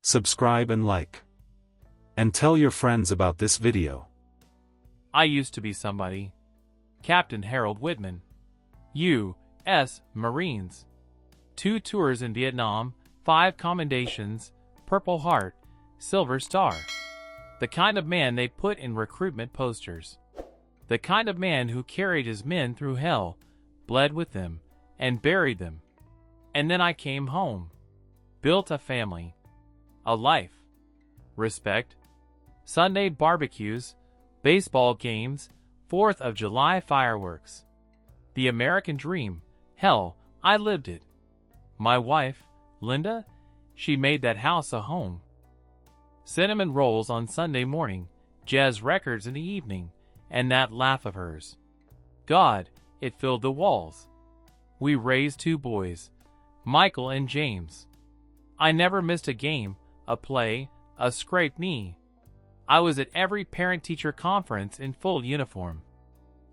subscribe and like. And tell your friends about this video. I used to be somebody. Captain Harold Whitman. U.S. Marines. 2 tours in Vietnam, 5 commendations, Purple Heart, Silver Star. The kind of man they put in recruitment posters. The kind of man who carried his men through hell, bled with them, and buried them. And then I came home. Built a family. A life. Respect. Sunday barbecues, baseball games, 4th of July fireworks. The American dream. Hell, I lived it. My wife, Linda, she made that house a home. Cinnamon rolls on Sunday morning, jazz records in the evening, and that laugh of hers. God, it filled the walls. We raised 2 boys, Michael and James. I never missed a game, a play, a scraped knee. I was at every parent-teacher conference in full uniform,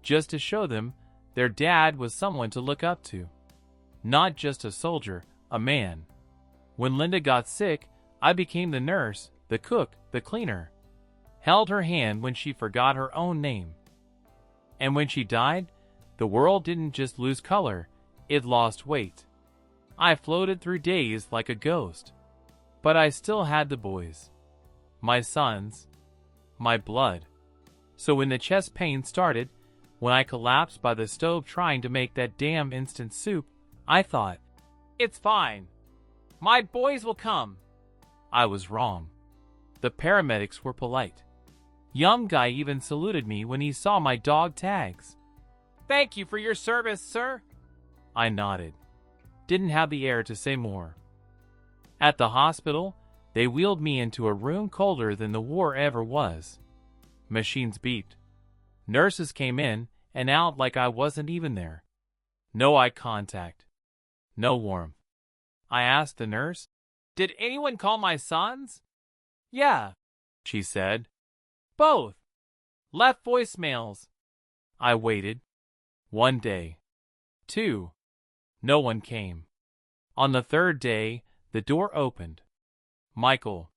just to show them their dad was someone to look up to. Not just a soldier, a man. When Linda got sick, I became the nurse, the cook, the cleaner. Held her hand when she forgot her own name. And when she died, the world didn't just lose color, it lost weight. I floated through days like a ghost. But I still had the boys. My sons. My blood. So when the chest pain started, when I collapsed by the stove trying to make that damn instant soup, I thought, it's fine. My boys will come. I was wrong. The paramedics were polite. Young guy even saluted me when he saw my dog tags. Thank you for your service, sir. I nodded. Didn't have the air to say more. At the hospital, they wheeled me into a room colder than the war ever was. Machines beeped. Nurses came in and out like I wasn't even there. No eye contact. No warmth. I asked the nurse, "Did anyone call my sons?" "Yeah," she said. "Both. Left voicemails." I waited. 1 day. 2. No one came. On the 3rd day, the door opened. Michael.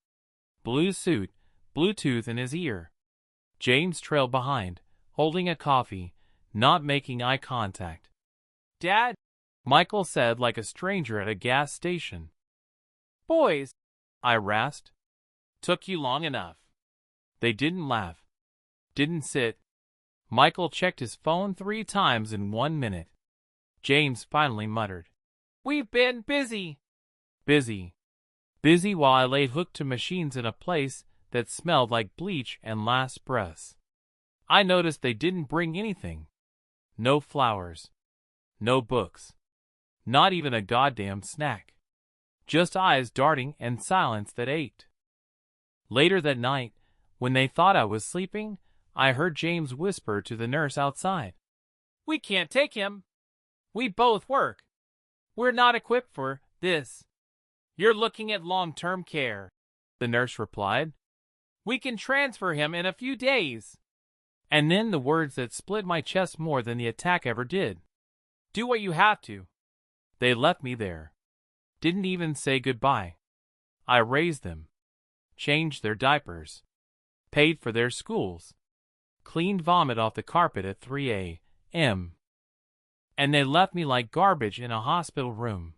Blue suit, Bluetooth in his ear. James trailed behind, holding a coffee, not making eye contact. "Dad," Michael said like a stranger at a gas station. "Boys," I rasped. "Took you long enough." They didn't laugh. Didn't sit. Michael checked his phone 3 times in 1 minute. James finally muttered, "We've been busy." Busy. Busy while I lay hooked to machines in a place that smelled like bleach and last breaths. I noticed they didn't bring anything. No flowers. No books. Not even a goddamn snack. Just eyes darting and silence that ached. Later that night, when they thought I was sleeping, I heard James whisper to the nurse outside, "We can't take him. We both work. We're not equipped for this. You're looking at long-term care," the nurse replied. "We can transfer him in a few days." And then the words that split my chest more than the attack ever did. "Do what you have to." They left me there. Didn't even say goodbye. I raised them. Changed their diapers. Paid for their schools. Cleaned vomit off the carpet at 3 a.m. And they left me like garbage in a hospital room.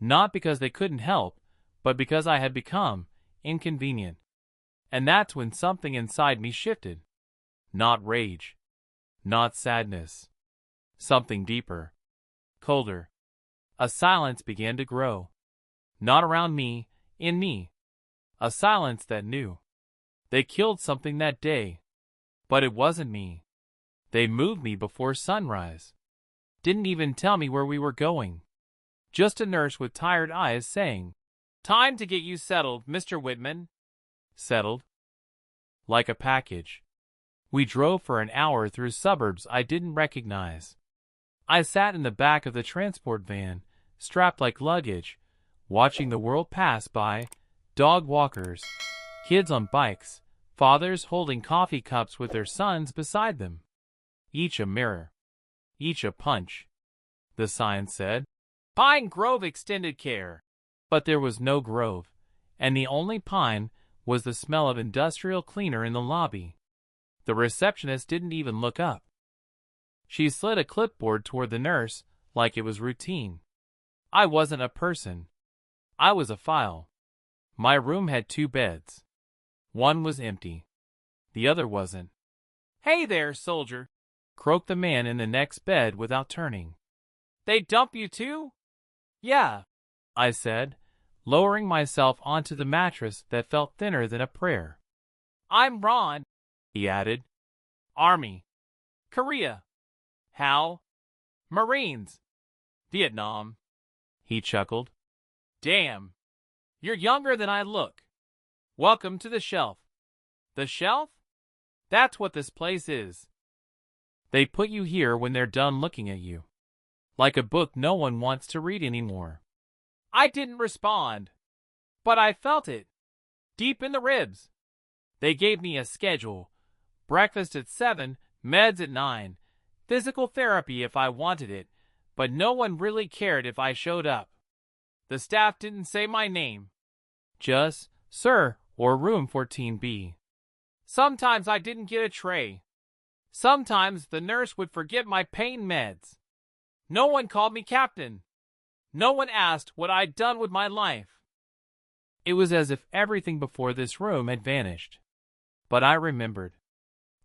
Not because they couldn't help, but because I had become inconvenient. And that's when something inside me shifted. Not rage. Not sadness. Something deeper. Colder. A silence began to grow. Not around me, in me. A silence that knew. They killed something that day. But it wasn't me. They moved me before sunrise. Didn't even tell me where we were going. Just a nurse with tired eyes saying, "Time to get you settled, Mr. Whitman." Settled? Like a package. We drove for an hour through suburbs I didn't recognize. I sat in the back of the transport van, strapped like luggage, watching the world pass by, dog walkers, kids on bikes, fathers holding coffee cups with their sons beside them. Each a mirror. Each a punch. The sign said, "Pine Grove Extended Care." But there was no grove, and the only pine was the smell of industrial cleaner in the lobby. The receptionist didn't even look up. She slid a clipboard toward the nurse like it was routine. I wasn't a person. I was a file. My room had 2 beds. One was empty. The other wasn't. "Hey there, soldier," croaked the man in the next bed without turning. "They dump you too?" "Yeah," I said, lowering myself onto the mattress that felt thinner than a prayer. "I'm Ron," he added. "Army. Korea. Hal. Marines. Vietnam." He chuckled. "Damn. You're younger than I look. Welcome to the shelf." "The shelf? That's what this place is." They put you here when they're done looking at you. Like a book no one wants to read anymore. I didn't respond. But I felt it. Deep in the ribs. They gave me a schedule. Breakfast at 7, meds at 9. Physical therapy if I wanted it, but no one really cared if I showed up. The staff didn't say my name. Just, "Sir," or "Room 14B." Sometimes I didn't get a tray. Sometimes the nurse would forget my pain meds. No one called me captain. No one asked what I'd done with my life. It was as if everything before this room had vanished. But I remembered.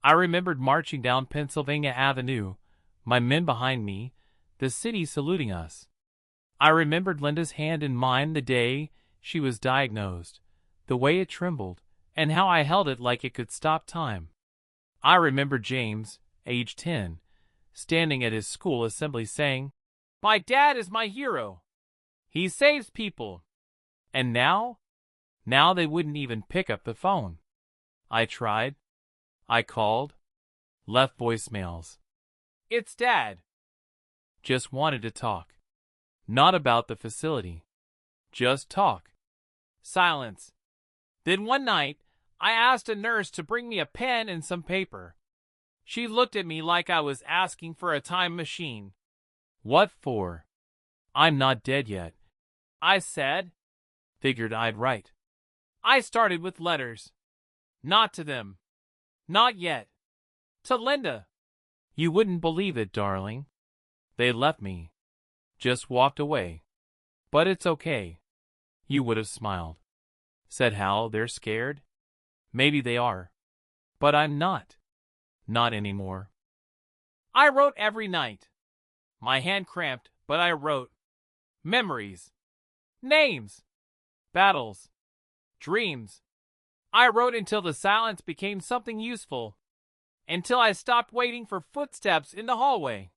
I remembered marching down Pennsylvania Avenue, my men behind me, the city saluting us. I remembered Linda's hand in mine the day she was diagnosed, the way it trembled, and how I held it like it could stop time. I remembered James, age 10, standing at his school assembly saying, "My dad is my hero. He saves people." And now they wouldn't even pick up the phone. I tried. I called. Left voicemails. "It's Dad." Just wanted to talk. Not about the facility. Just talk. Silence. Then one night, I asked a nurse to bring me a pen and some paper. She looked at me like I was asking for a time machine. "What for?" "I'm not dead yet," I said. Figured I'd write. I started with letters. Not to them. Not yet. To Linda. You wouldn't believe it, darling. They left me. Just walked away. But it's okay. You would have smiled. Said Hal, "They're scared." Maybe they are. But I'm not. Not anymore. I wrote every night. My hand cramped, but I wrote. Memories. Names. Battles. Dreams. I wrote until the silence became something useful. Until I stopped waiting for footsteps in the hallway.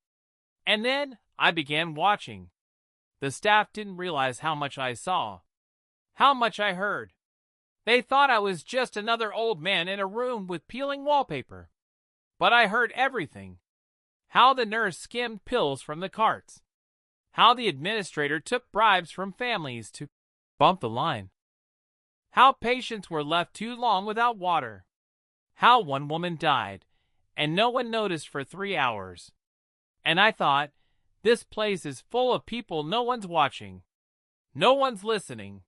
And then I began watching. The staff didn't realize how much I saw. How much I heard. They thought I was just another old man in a room with peeling wallpaper. But I heard everything. How the nurse skimmed pills from the carts. How the administrator took bribes from families to bump the line. How patients were left too long without water. How one woman died, and no one noticed for 3 hours. And I thought, this place is full of people no one's watching. No one's listening.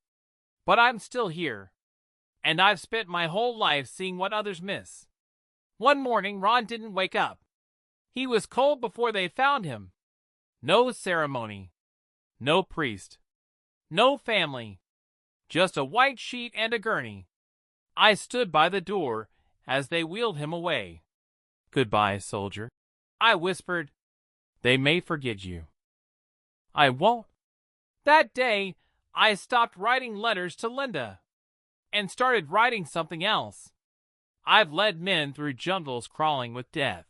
But I'm still here. And I've spent my whole life seeing what others miss. One morning, Ron didn't wake up. He was cold before they found him. No ceremony. No priest. No family. Just a white sheet and a gurney. I stood by the door as they wheeled him away. "Goodbye, soldier," I whispered. "They may forget you." I won't. That day, I stopped writing letters to Linda and started writing something else. I've led men through jungles crawling with death.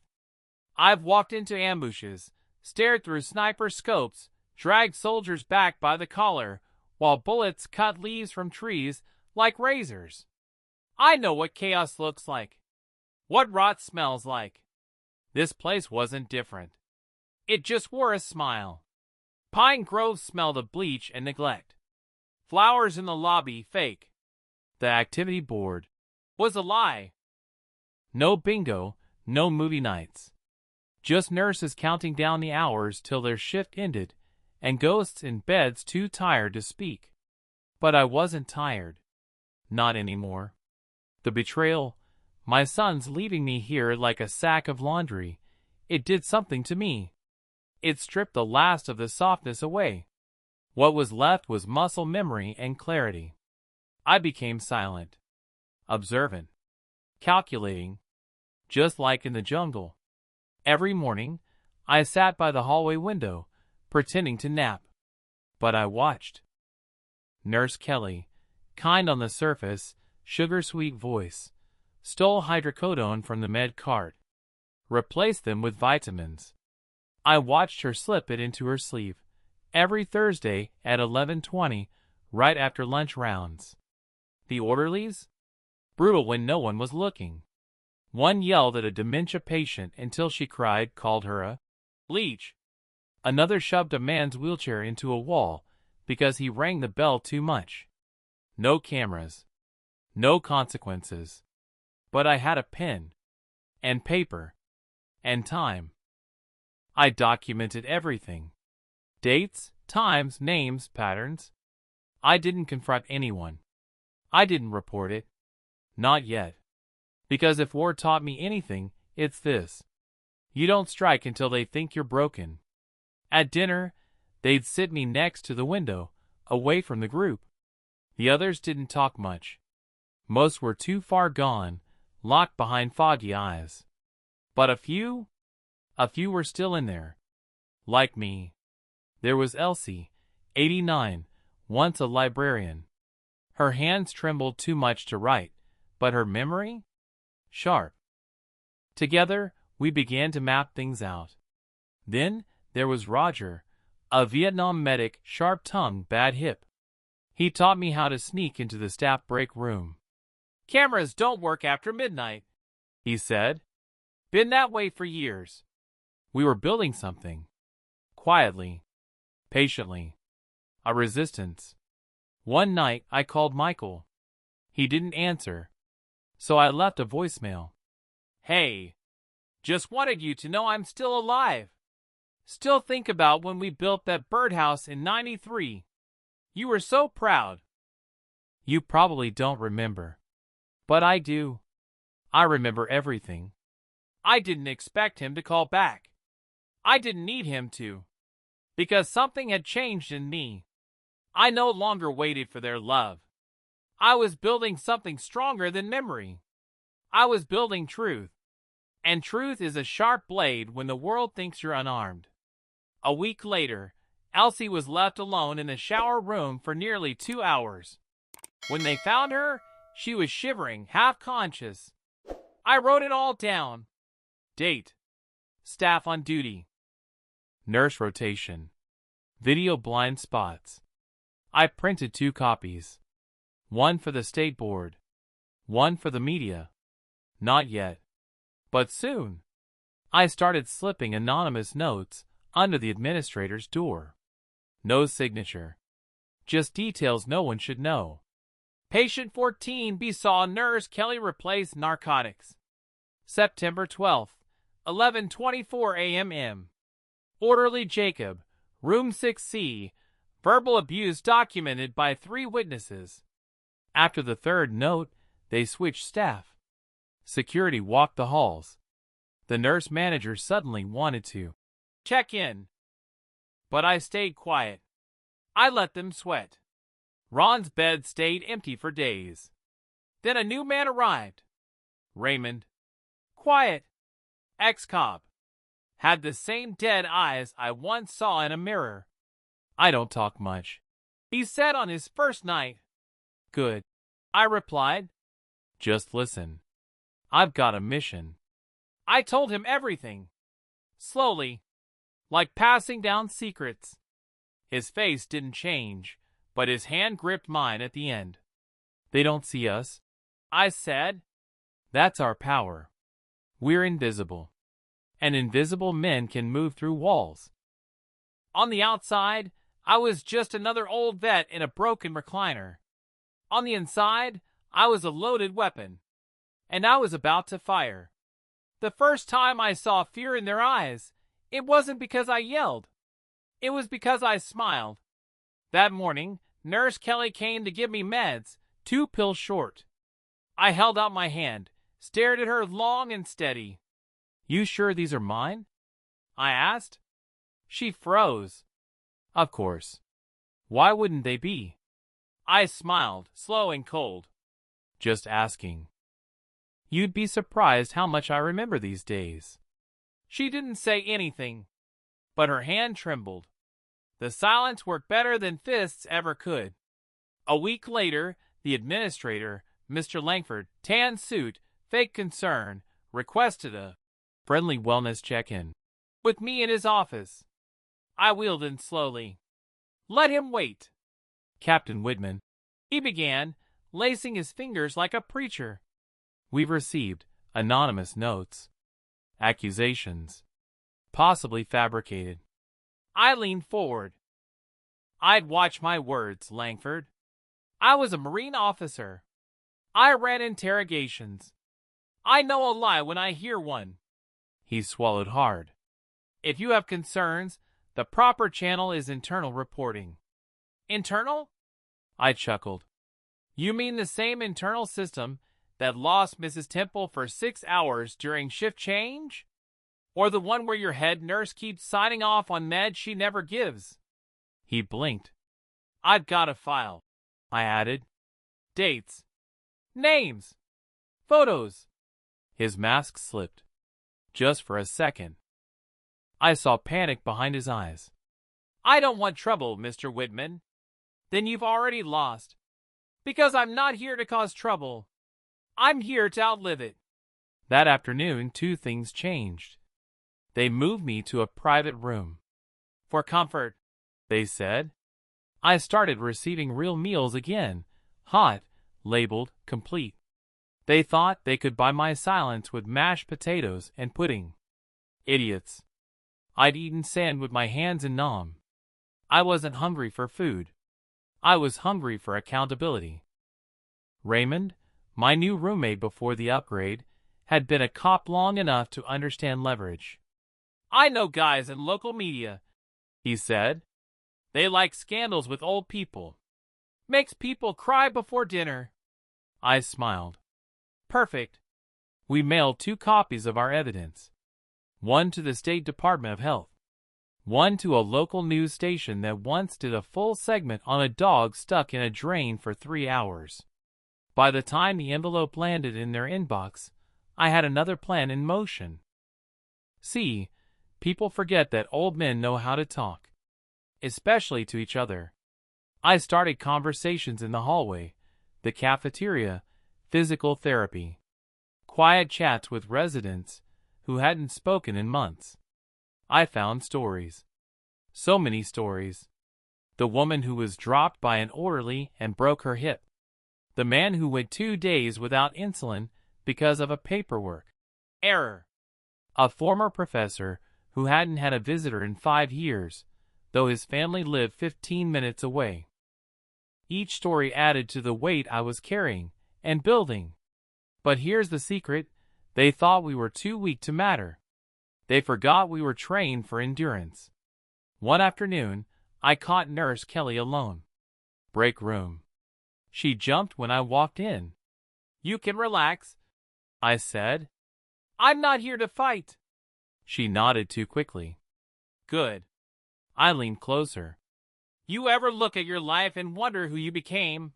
I've walked into ambushes, stared through sniper scopes, dragged soldiers back by the collar, while bullets cut leaves from trees like razors. I know what chaos looks like, what rot smells like. This place wasn't different. It just wore a smile. Pine Grove smelled of bleach and neglect. Flowers in the lobby, fake. The activity board was a lie. No bingo, no movie nights. Just nurses counting down the hours till their shift ended, and ghosts in beds too tired to speak. But I wasn't tired. Not anymore. The betrayal, my son's leaving me here like a sack of laundry, it did something to me. It stripped the last of the softness away. What was left was muscle memory and clarity. I became silent, observant, calculating, just like in the jungle. Every morning, I sat by the hallway window, pretending to nap. But I watched. Nurse Kelly, kind on the surface, sugar-sweet voice, stole hydrocodone from the med cart, replaced them with vitamins. I watched her slip it into her sleeve every Thursday at 11:20, right after lunch rounds. The orderlies? Brutal when no one was looking. One yelled at a dementia patient until she cried, called her a leech. Another shoved a man's wheelchair into a wall because he rang the bell too much. No cameras. No consequences. But I had a pen. And paper. And time. I documented everything. Dates, times, names, patterns. I didn't confront anyone. I didn't report it. Not yet. Because if war taught me anything, it's this. You don't strike until they think you're broken. At dinner, they'd sit me next to the window, away from the group. The others didn't talk much. Most were too far gone, locked behind foggy eyes. But a few were still in there. Like me. There was Elsie, 89, once a librarian. Her hands trembled too much to write, but her memory? Sharp. Together, we began to map things out. Then there was Roger, a Vietnam medic, sharp-tongued, bad hip. He taught me how to sneak into the staff break room. "Cameras don't work after midnight," he said. "Been that way for years." We were building something. Quietly. Patiently. A resistance. One night, I called Michael. He didn't answer. So I left a voicemail. "Hey, just wanted you to know I'm still alive. Still think about when we built that birdhouse in '93. You were so proud." You probably don't remember. But I do. I remember everything. I didn't expect him to call back. I didn't need him to. Because something had changed in me. I no longer waited for their love. I was building something stronger than memory. I was building truth. And truth is a sharp blade when the world thinks you're unarmed. A week later, Elsie was left alone in the shower room for nearly 2 hours. When they found her, she was shivering, half-conscious. I wrote it all down. Date. Staff on duty. Nurse rotation. Video blind spots. I printed 2 copies. One for the state board. One for the media. Not yet. But soon. I started slipping anonymous notes under the administrator's door. No signature. Just details no one should know. Patient 14B saw Nurse Kelly replace narcotics. September 12th, 11:24 a.m. Orderly Jacob, room 6C, verbal abuse documented by 3 witnesses. After the 3rd note, they switched staff. Security walked the halls. The nurse manager suddenly wanted to check in. But I stayed quiet. I let them sweat. Ron's bed stayed empty for days. Then a new man arrived. Raymond. Quiet. Ex-cop. Had the same dead eyes I once saw in a mirror. "I don't talk much," he said on his first night. "Good," I replied. "Just listen. I've got a mission." I told him everything. Slowly. Like passing down secrets. His face didn't change, but his hand gripped mine at the end. "They don't see us," I said. "That's our power. We're invisible. And invisible men can move through walls." On the outside, I was just another old vet in a broken recliner. On the inside, I was a loaded weapon. And I was about to fire. The first time I saw fear in their eyes, it wasn't because I yelled. It was because I smiled. That morning, Nurse Kelly came to give me meds, 2 pills short. I held out my hand, stared at her long and steady. You sure these are mine? I asked. She froze. Of course. Why wouldn't they be? I smiled, slow and cold. Just asking. You'd be surprised how much I remember these days. She didn't say anything, but her hand trembled. The silence worked better than fists ever could. A week later, the administrator, Mr. Langford, tan suit, fake concern, requested a friendly wellness check-in with me in his office. I wheeled in slowly. Let him wait. Captain Whitman, he began, lacing his fingers like a preacher. We've received anonymous notes, accusations, possibly fabricated. I leaned forward. I'd watch my words, Langford. I was a Marine officer. I ran interrogations. I know a lie when I hear one. He swallowed hard. If you have concerns, the proper channel is internal reporting. Internal? I chuckled. You mean the same internal system that lost Mrs. Temple for 6 hours during shift change? Or the one where your head nurse keeps signing off on meds she never gives? He blinked. I've got a file, I added. Dates. Names. Photos. His mask slipped. Just for a second. I saw panic behind his eyes. I don't want trouble, Mr. Whitman. Then you've already lost. Because I'm not here to cause trouble. I'm here to outlive it. That afternoon, 2 things changed. They moved me to a private room. For comfort, they said. I started receiving real meals again, hot, labeled, complete. They thought they could buy my silence with mashed potatoes and pudding. Idiots. I'd eaten sand with my hands in Nam. I wasn't hungry for food. I was hungry for accountability. Raymond, my new roommate before the upgrade, had been a cop long enough to understand leverage. I know guys in local media, he said. They like scandals with old people. Makes people cry before dinner. I smiled. Perfect. We mailed 2 copies of our evidence. One to the State Department of Health. One to a local news station that once did a full segment on a dog stuck in a drain for 3 hours. By the time the envelope landed in their inbox, I had another plan in motion. See, people forget that old men know how to talk. Especially to each other. I started conversations in the hallway, the cafeteria, physical therapy. Quiet chats with residents who hadn't spoken in months. I found stories. So many stories. The woman who was dropped by an orderly and broke her hip. The man who went 2 days without insulin because of a paperwork error. A former professor who hadn't had a visitor in 5 years, though his family lived 15 minutes away. Each story added to the weight I was carrying and building. But here's the secret, they thought we were too weak to matter. They forgot we were trained for endurance. One afternoon, I caught Nurse Kelly alone. Break room. She jumped when I walked in. You can relax, I said. I'm not here to fight. She nodded too quickly. Good. I leaned closer. You ever look at your life and wonder who you became?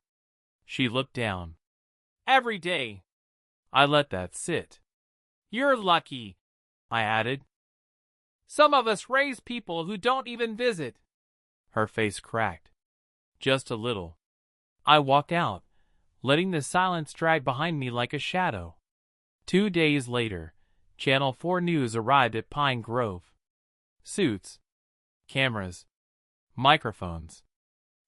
She looked down. Every day. I let that sit. You're lucky, I added. Some of us raise people who don't even visit. Her face cracked. Just a little. I walked out, letting the silence drag behind me like a shadow. 2 days later, Channel 4 News arrived at Pine Grove. Suits. Cameras. Microphones.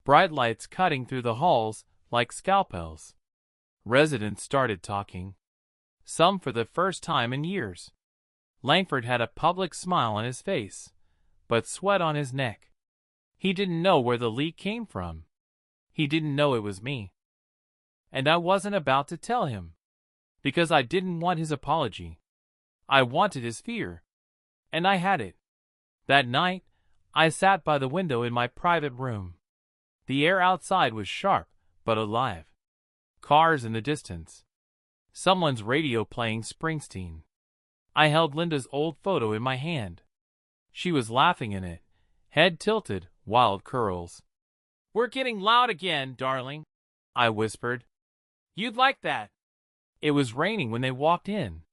Bright lights cutting through the halls like scalpels. Residents started talking. Some for the first time in years. Langford had a public smile on his face, but sweat on his neck. He didn't know where the leak came from. He didn't know it was me. And I wasn't about to tell him, because I didn't want his apology. I wanted his fear. And I had it. That night, I sat by the window in my private room. The air outside was sharp, but alive. Cars in the distance. Someone's radio playing Springsteen. I held Linda's old photo in my hand. She was laughing in it, head tilted, wild curls. "We're getting loud again, darling," I whispered. "You'd like that." It was raining when they walked in.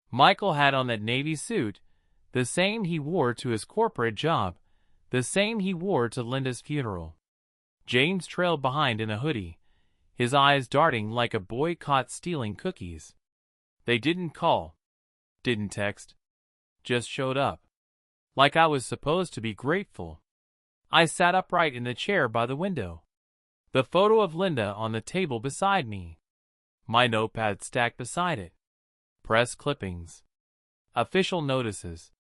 Michael had on that navy suit, the same he wore to his corporate job, the same he wore to Linda's funeral. James trailed behind in a hoodie, his eyes darting like a boy caught stealing cookies. They didn't call, didn't text, just showed up. Like I was supposed to be grateful. I sat upright in the chair by the window. The photo of Linda on the table beside me. My notepad stacked beside it. Press clippings. Official notices.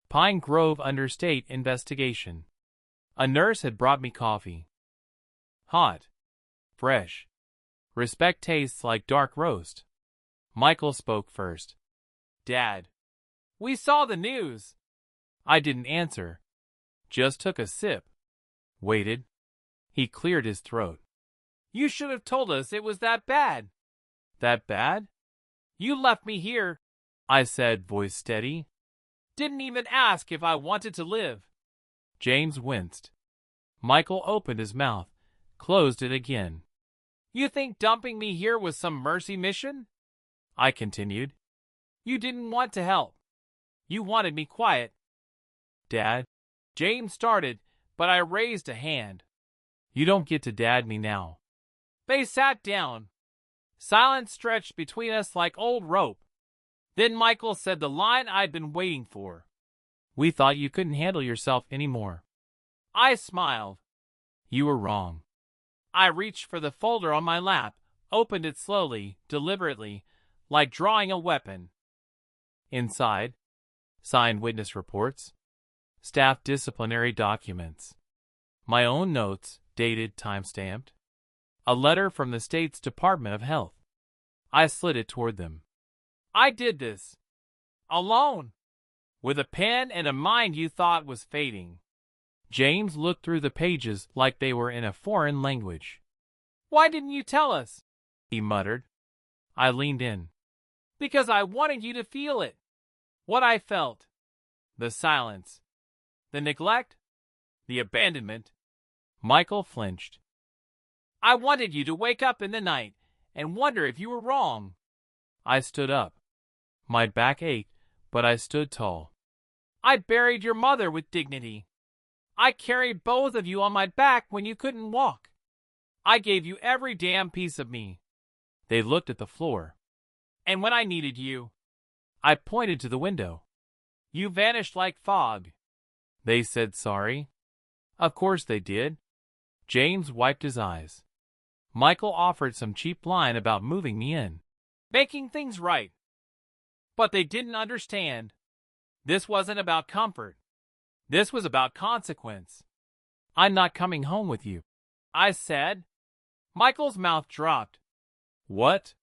Pine Grove Understate Investigation. A nurse had brought me coffee. Hot. Fresh. Respect tastes like dark roast. Michael spoke first. "Dad, we saw the news." I didn't answer. Just took a sip. Waited. He cleared his throat. "You should have told us it was that bad." "That bad?" "You left me here," I said, voice steady. "Didn't even ask if I wanted to live." James winced. Michael opened his mouth, closed it again. "You think dumping me here was some mercy mission?" I continued. "You didn't want to help. You wanted me quiet." "Dad," James started, but I raised a hand. "You don't get to dad me now." They sat down. Silence stretched between us like old rope. Then Michael said the line I'd been waiting for. "We thought you couldn't handle yourself anymore." I smiled. "You were wrong." I reached for the folder on my lap, opened it slowly, deliberately, like drawing a weapon. Inside, signed witness reports, staff disciplinary documents, my own notes, dated, time-stamped, a letter from the state's Department of Health. I slid it toward them. "I did this. Alone. With a pen and a mind you thought was fading." James looked through the pages like they were in a foreign language. "Why didn't you tell us?" he muttered. I leaned in. "Because I wanted you to feel it. What I felt. The silence. The neglect. The abandonment." Michael flinched. "I wanted you to wake up in the night and wonder if you were wrong." I stood up. My back ached, but I stood tall. "I buried your mother with dignity. I carried both of you on my back when you couldn't walk. I gave you every damn piece of me." They looked at the floor. "And when I needed you," I pointed to the window, "you vanished like fog." They said sorry. Of course they did. James wiped his eyes. Michael offered some cheap line about moving me in, making things right. But they didn't understand. This wasn't about comfort. This was about consequence. "I'm not coming home with you," I said. Michael's mouth dropped. "What?"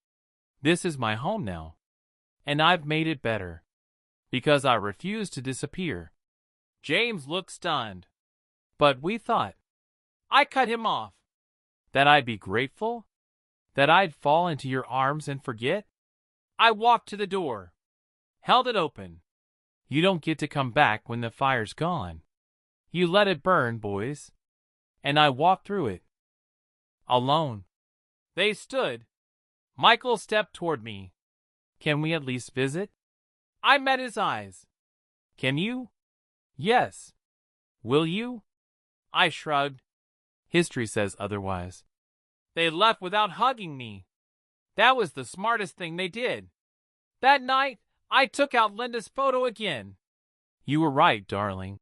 "This is my home now. And I've made it better. Because I refuse to disappear." James looked stunned. "But we thought—" I cut him off. "That I'd be grateful? That I'd fall into your arms and forget?" I walked to the door. Held it open. "You don't get to come back when the fire's gone. You let it burn, boys." And I walked through it. Alone. They stood. Michael stepped toward me. "Can we at least visit?" I met his eyes. "Can you?" "Yes." "Will you?" I shrugged. History says otherwise. They left without hugging me. That was the smartest thing they did. That night, I took out Linda's photo again. "You were right, darling,"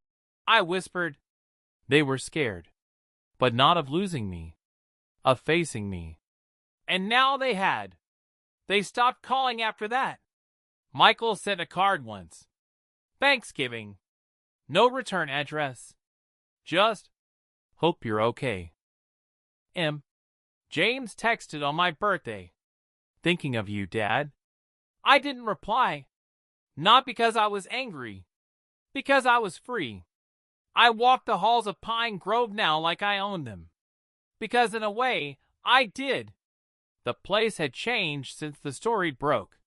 I whispered. They were scared. But not of losing me. Of facing me. And now they had. They stopped calling after that. Michael sent a card once. Thanksgiving. No return address. Just, "Hope you're okay." James texted on my birthday. "Thinking of you, Dad." I didn't reply. Not because I was angry. Because I was free. I walked the halls of Pine Grove now like I owned them. Because in a way, I did. The place had changed since the story broke.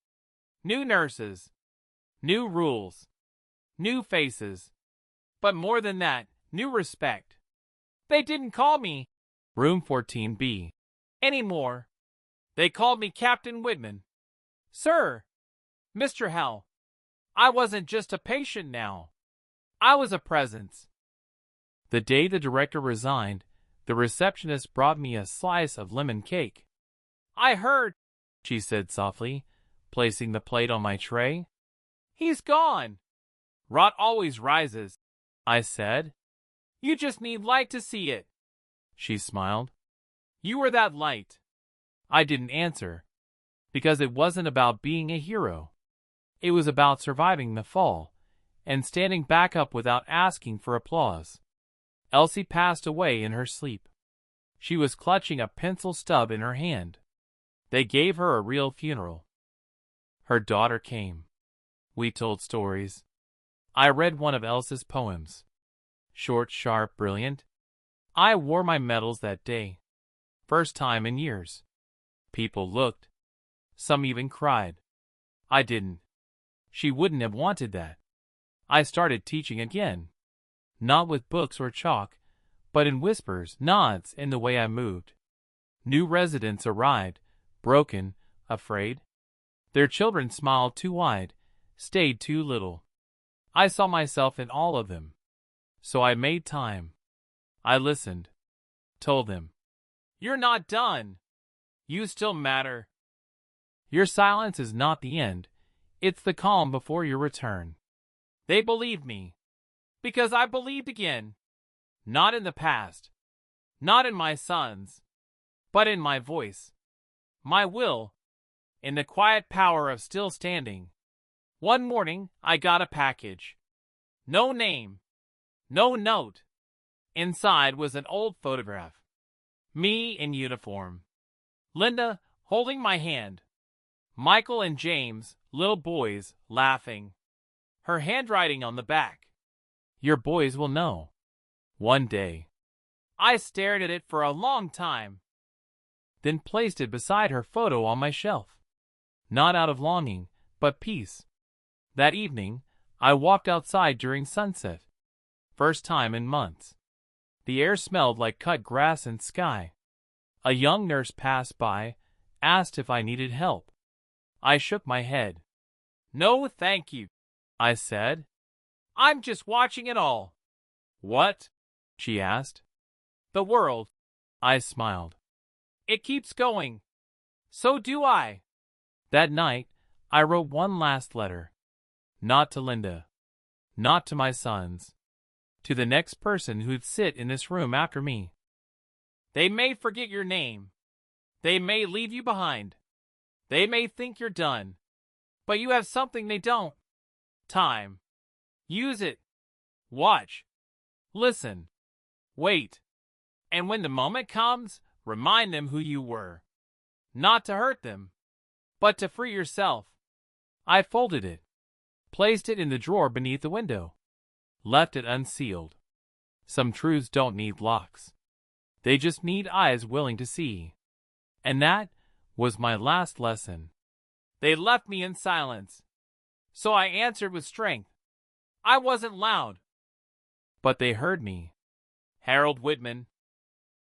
New nurses, new rules, new faces. But more than that, new respect. They didn't call me Room 14B anymore. They called me Captain Whitman. Sir, Mr. Hell, I wasn't just a patient now. I was a presence. The day the director resigned, the receptionist brought me a slice of lemon cake. I heard, she said softly, placing the plate on my tray. He's gone. Rot always rises, I said. You just need light to see it. She smiled. You were that light. I didn't answer, because it wasn't about being a hero. It was about surviving the fall and standing back up without asking for applause. Elsie passed away in her sleep. She was clutching a pencil stub in her hand. They gave her a real funeral. Her daughter came. We told stories. I read one of Elsie's poems. Short, sharp, brilliant. I wore my medals that day. First time in years. People looked. Some even cried. I didn't. She wouldn't have wanted that. I started teaching again. Not with books or chalk, but in whispers, nods, and the way I moved. New residents arrived, broken, afraid. Their children smiled too wide, stayed too little. I saw myself in all of them. So I made time. I listened. Told them, "You're not done. You still matter. Your silence is not the end. It's the calm before your return." They believed me. Because I believed again. Not in the past. Not in my sons. But in my voice. My will. In the quiet power of still standing. One morning, I got a package. No name. No note. Inside was an old photograph. Me in uniform. Linda holding my hand. Michael and James, little boys, laughing. Her handwriting on the back. Your boys will know. One day. I stared at it for a long time. Then placed it beside her photo on my shelf. Not out of longing, but peace. That evening, I walked outside during sunset. First time in months. The air smelled like cut grass and sky. A young nurse passed by, asked if I needed help. I shook my head. No, thank you, I said. I'm just watching it all. What? She asked. The world. I smiled. It keeps going. So do I. That night, I wrote one last letter. Not to Linda. Not to my sons. To the next person who'd sit in this room after me. They may forget your name. They may leave you behind. They may think you're done. But you have something they don't. Time. Use it. Watch. Listen. Wait. And when the moment comes, remind them who you were. Not to hurt them, but to free yourself. I folded it. Placed it in the drawer beneath the window. Left it unsealed. Some truths don't need locks. They just need eyes willing to see. And that was my last lesson. They left me in silence. So I answered with strength. I wasn't loud. But they heard me. Harold Whitman,